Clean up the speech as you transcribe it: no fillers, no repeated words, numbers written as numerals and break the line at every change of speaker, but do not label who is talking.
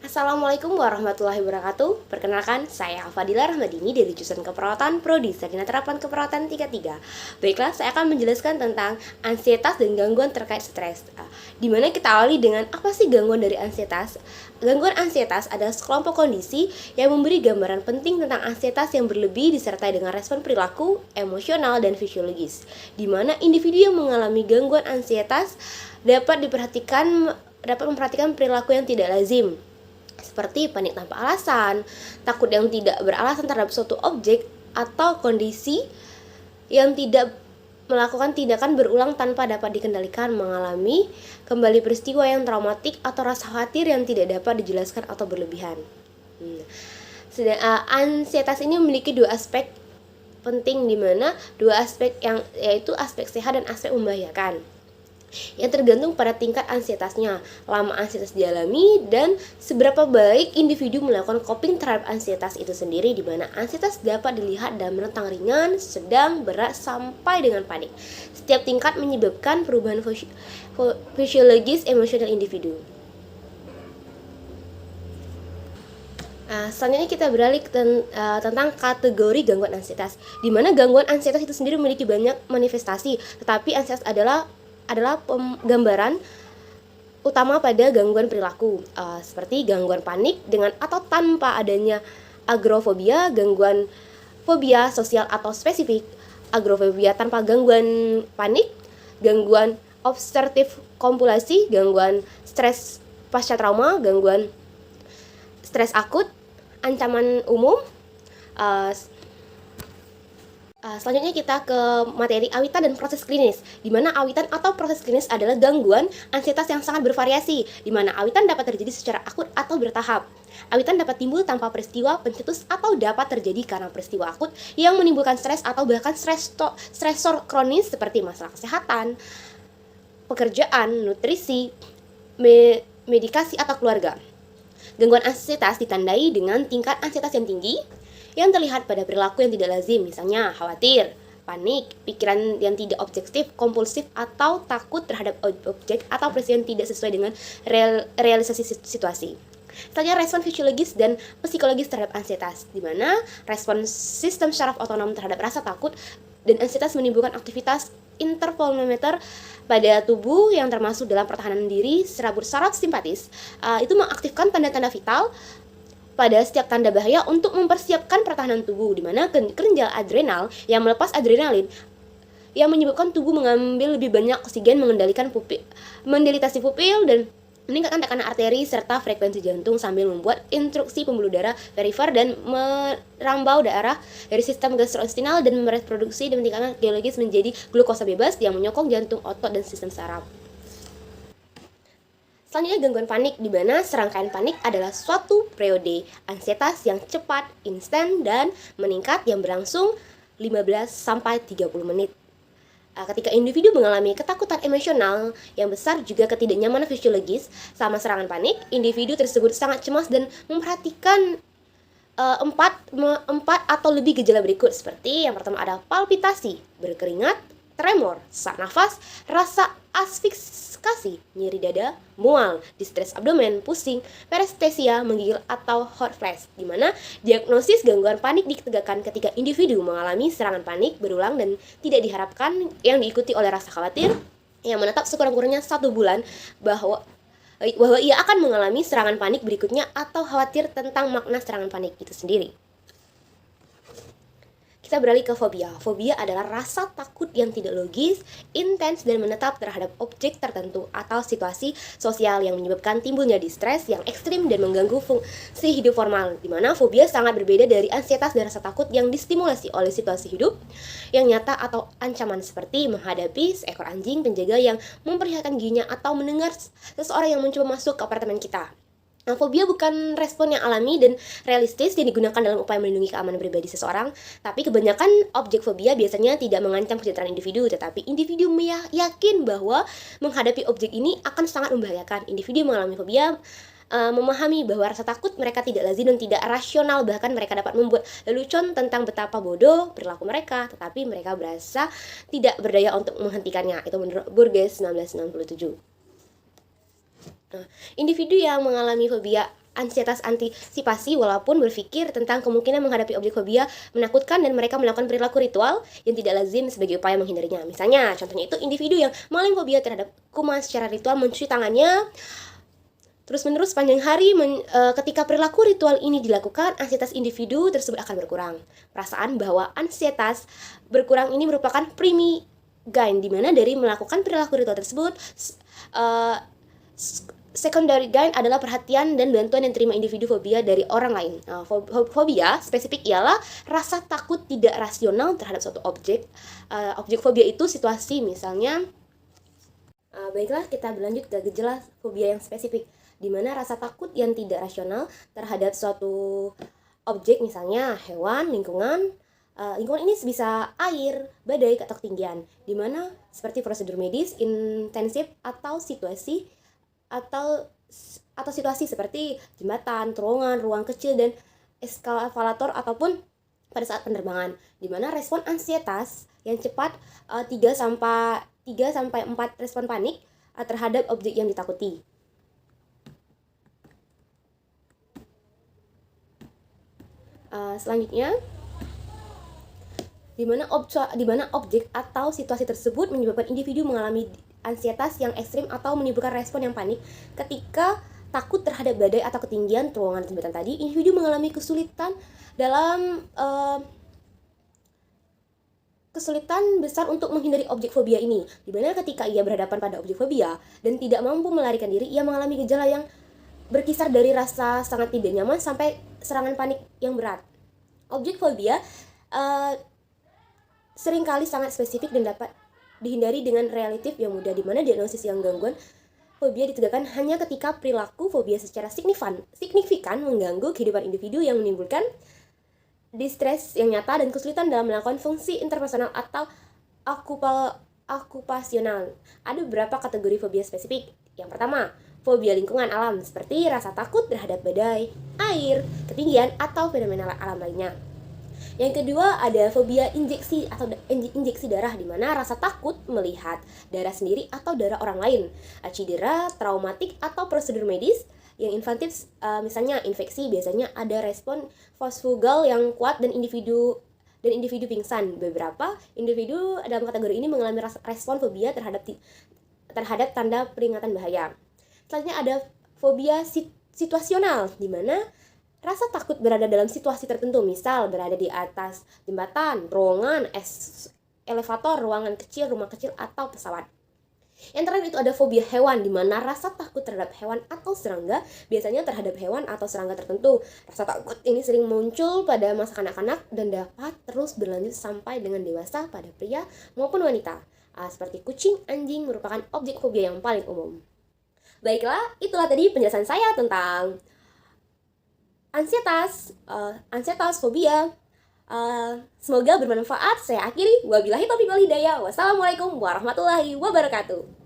Assalamualaikum warahmatullahi wabarakatuh. Perkenalkan, saya Fadila Rahmadini dari jurusan Keperawatan Prodi Sarjana Terapan Keperawatan 33. Baiklah, saya akan menjelaskan tentang ansietas dan gangguan terkait stres. Dimana kita awali dengan apa sih gangguan dari ansietas? Gangguan ansietas adalah sekelompok kondisi yang memberi gambaran penting tentang ansietas yang berlebih disertai dengan respon perilaku, emosional, dan fisiologis. Dimana individu yang mengalami gangguan ansietas dapat memperhatikan perilaku yang tidak lazim, seperti panik tanpa alasan, takut yang tidak beralasan terhadap suatu objek, atau kondisi yang tidak melakukan tindakan berulang tanpa dapat dikendalikan, mengalami kembali peristiwa yang traumatik atau rasa khawatir yang tidak dapat dijelaskan atau berlebihan. Ansietas ini memiliki dua aspek penting, di mana dua aspek yaitu aspek sehat dan aspek membahayakan, yang tergantung pada tingkat ansietasnya, lama ansietas dialami, dan seberapa baik individu melakukan coping terhadap ansietas itu sendiri, di mana ansietas dapat dilihat dalam rentang ringan, sedang, berat, sampai dengan panik. Setiap tingkat menyebabkan perubahan fisiologis emosional individu. Selanjutnya kita beralih tentang kategori gangguan ansietas, di mana gangguan ansietas itu sendiri memiliki banyak manifestasi, tetapi ansietas adalah penggambaran utama pada gangguan perilaku, seperti gangguan panik dengan atau tanpa adanya agrofobia, gangguan fobia sosial atau spesifik, agrofobia tanpa gangguan panik, gangguan obsesif kompulsi, gangguan stres pasca trauma, gangguan stres akut, ancaman umum. Selanjutnya kita ke materi awitan dan proses klinis, di mana awitan atau proses klinis adalah gangguan ansietas yang sangat bervariasi, di mana awitan dapat terjadi secara akut atau bertahap. Awitan dapat timbul tanpa peristiwa pencetus atau dapat terjadi karena peristiwa akut yang menimbulkan stres atau bahkan stresor kronis seperti masalah kesehatan, pekerjaan, nutrisi, medikasi, atau keluarga. Gangguan ansietas ditandai dengan tingkat ansietas yang tinggi, yang terlihat pada perilaku yang tidak lazim, misalnya khawatir, panik, pikiran yang tidak objektif, kompulsif, atau takut terhadap objek atau peristiwa yang tidak sesuai dengan realisasi situasi. Selanjutnya, respon fisiologis dan psikologis terhadap ansietas, di mana respon sistem syaraf otonom terhadap rasa takut dan ansietas menimbulkan aktivitas intervolumeter pada tubuh yang termasuk dalam pertahanan diri. Serabut saraf simpatis itu mengaktifkan tanda-tanda vital pada setiap tanda bahaya untuk mempersiapkan pertahanan tubuh, di mana kelenjar adrenal yang melepas adrenalin yang menyebabkan tubuh mengambil lebih banyak oksigen, mengendalikan mendilatasi pupil dan meningkatkan tekanan arteri serta frekuensi jantung sambil membuat instruksi pembuluh darah perifer dan merambau darah dari sistem gastrointestinal dan mereproduksi dan meningkatkan geologis menjadi glukosa bebas yang menyokong jantung, otot, dan sistem saraf. Selanjutnya, gangguan panik, di mana serangkaian panik adalah suatu periode ansietas yang cepat, instan, dan meningkat yang berlangsung 15-30 menit. Ketika individu mengalami ketakutan emosional yang besar juga ketidaknyamanan fisiologis sama serangan panik, individu tersebut sangat cemas dan memperhatikan empat atau lebih gejala berikut, seperti yang pertama ada palpitasi, berkeringat, tremor, sesak nafas, rasa asfikasi, nyeri dada, mual, distres abdomen, pusing, parestesia, menggigil, atau hot flash, di mana diagnosis gangguan panik ditegakkan ketika individu mengalami serangan panik berulang dan tidak diharapkan yang diikuti oleh rasa khawatir yang menetap sekurang-kurangnya 1 bulan bahwa ia akan mengalami serangan panik berikutnya atau khawatir tentang makna serangan panik itu sendiri. Kita beralih ke fobia. Fobia adalah rasa takut yang tidak logis, intens, dan menetap terhadap objek tertentu atau situasi sosial yang menyebabkan timbulnya distres yang ekstrim dan mengganggu fungsi hidup formal, di mana fobia sangat berbeda dari ansietas dan rasa takut yang distimulasi oleh situasi hidup yang nyata atau ancaman, seperti menghadapi seekor anjing penjaga yang memperlihatkan giginya atau mendengar seseorang yang mencoba masuk ke apartemen kita. Fobia bukan respon yang alami dan realistis yang digunakan dalam upaya melindungi keamanan pribadi seseorang, tapi kebanyakan objek fobia biasanya tidak mengancam kesejahteraan individu, tetapi individu yakin bahwa menghadapi objek ini akan sangat membahayakan. Individu yang mengalami fobia memahami bahwa rasa takut mereka tidak lazim dan tidak rasional, bahkan mereka dapat membuat lelucon tentang betapa bodoh perilaku mereka, tetapi mereka berasa tidak berdaya untuk menghentikannya. Itu menurut Burgess 1997. Individu yang mengalami fobia ansietas antisipasi walaupun berpikir tentang kemungkinan menghadapi objek fobia menakutkan dan mereka melakukan perilaku ritual yang tidak lazim sebagai upaya menghindarinya. Misalnya, contohnya itu individu yang maling fobia terhadap kuman secara ritual mencuci tangannya terus-menerus sepanjang hari. Ketika perilaku ritual ini dilakukan, ansietas individu tersebut akan berkurang. Perasaan bahwa ansietas berkurang ini merupakan primi gain, di mana dari melakukan perilaku ritual tersebut, secondary gain adalah perhatian dan bantuan yang diterima individu fobia dari orang lain. Fobia spesifik ialah rasa takut tidak rasional terhadap suatu objek. Objek fobia itu situasi, misalnya. Baiklah, kita berlanjut ke gejala fobia yang spesifik, di mana rasa takut yang tidak rasional terhadap suatu objek, misalnya hewan, lingkungan. Lingkungan ini bisa air, badai, atau ketinggian, di mana seperti prosedur medis intensif atau situasi seperti jembatan, terowongan, ruang kecil, dan eskalator ataupun pada saat penerbangan, di mana respon ansietas yang cepat 3 sampai 4 respon panik terhadap objek yang ditakuti. Selanjutnya, di mana objek atau situasi tersebut menyebabkan individu mengalami ansietas yang ekstrim atau menimbulkan respon yang panik. Ketika takut terhadap badai atau ketinggian, terowongan, jembatan tadi, individu mengalami kesulitan besar untuk menghindari objek fobia ini, di mana ketika ia berhadapan pada objek fobia dan tidak mampu melarikan diri, ia mengalami gejala yang berkisar dari rasa sangat tidak nyaman sampai serangan panik yang berat. Objek fobia seringkali sangat spesifik dan dapat dihindari dengan relatif yang mudah, di mana diagnosis yang gangguan fobia ditegakkan hanya ketika perilaku fobia secara signifikan mengganggu kehidupan individu yang menimbulkan distres yang nyata dan kesulitan dalam melakukan fungsi interpersonal atau okupasional. Ada beberapa kategori fobia spesifik. Yang pertama, fobia lingkungan alam, seperti rasa takut terhadap badai, air, ketinggian, atau fenomena alam lainnya. Yang kedua, ada fobia injeksi atau injeksi darah, di mana rasa takut melihat darah sendiri atau darah orang lain, cedera, traumatik, atau prosedur medis. Yang infantif, misalnya infeksi, biasanya ada respon fosfugal yang kuat dan individu pingsan. Beberapa individu dalam kategori ini mengalami respon fobia terhadap tanda peringatan bahaya. Selanjutnya ada fobia situasional, di mana rasa takut berada dalam situasi tertentu, misal berada di atas jembatan, terowongan, elevator, ruangan kecil, rumah kecil, atau pesawat. Yang terakhir itu ada fobia hewan, di mana rasa takut terhadap hewan atau serangga, biasanya terhadap hewan atau serangga tertentu. Rasa takut ini sering muncul pada masa kanak-kanak dan dapat terus berlanjut sampai dengan dewasa pada pria maupun wanita. Seperti kucing, anjing merupakan objek fobia yang paling umum. Baiklah, itulah tadi penjelasan saya tentang ansietas, fobia. Semoga bermanfaat. Saya akhiri. Wabillahi taufiq wal hidayah. Wassalamualaikum warahmatullahi wabarakatuh.